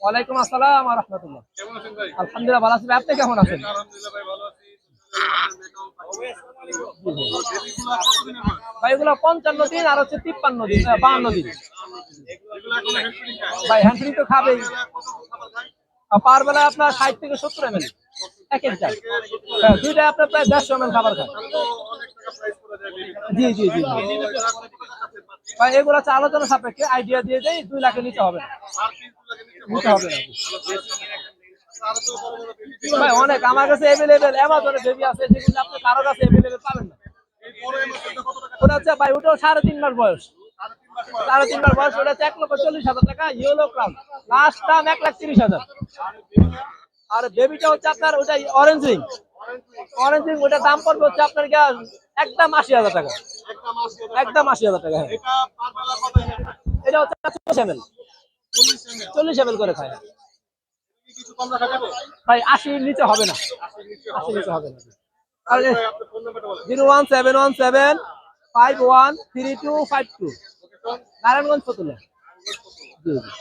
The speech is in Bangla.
ওয়ালাইকুম আসসালাম ওয়া রাহমাতুল্লাহ। কেমন আছেন ভাই? আলহামদুলিল্লাহ ভালো আছি ভাই, আপনি কেমন আছেন? আলহামদুলিল্লাহ ভাই ভালো আছি। বেবিগুলা কতদিনের মাছ? ভাই এগুলো 55 দিন আর হচ্ছে 53 দিন 52 দিন। এগুলা এখনো হেড ফিডিং খায়? ভাই হ্যান্ড ফিডিং তো খাবেই। বেলা কতটুকু খাবার খায়? পার বেলায় আপনার 60 থেকে 70 ml এক এক জার। থেকে 70 হ্যাঁ, দুইটা আপনার প্রায় 150 ml খাবার খায়। তাহলে তো অনেক টাকা প্রাইস পড়ে যায় বেবিটা। জি জি জি জি। তো এটা কত টাকা আছে? ভাই এগুলো হচ্ছে আলোচনা সাপেক্ষে, আইডিয়া দিয়ে দেই 2 লাখের নিচে হবে না। আর পিস গুলা নিচে হবে না। আরো তো বড় বড় বেবি ভাই অনেক আমার কাছে অ্যাভেলেবেল অ্যামাজনে বেবি আছে যেগুলো আপনি কারো কাছে অ্যাভেলেবেল পাবেন না। এই বড় এমএসটা কত টাকা? ওটা হচ্ছে ভাই ওটাও 3.5 মাস বয়স। 3.5 মাস পর। 3.5 মাস বয়স, ওটা হচ্ছে 1,40,000 টাকা ইয়েলো ক্রাউন, লাস্ট দাম 1,30,000। আর বেবিটা আর বেবিটা হচ্ছে আপনার ওটা অরেঞ্জ রিং। অরেঞ্জ রিং ওটার দাম পড়বে হচ্ছে আপনার একদম 80,000 টাকা। একটা মাস একদম 80,000 টাকা। হ্যাঁ, এটা পার বেলা কত এমএল? এটা হচ্ছে 40 ml। 40 এমএল। 40 ml করে খায়। কিছু কম রাখা যাবে? ভাই 80 নিচে হবে না। 80 নিচে 80 হবে নিচে না। হবে না। আর আর ভাই আপনার ফোন নাম্বারটা বলেন। 01717 513252 ওকে তো নারায়ণগঞ্জ ফতুল্লা। জি জি।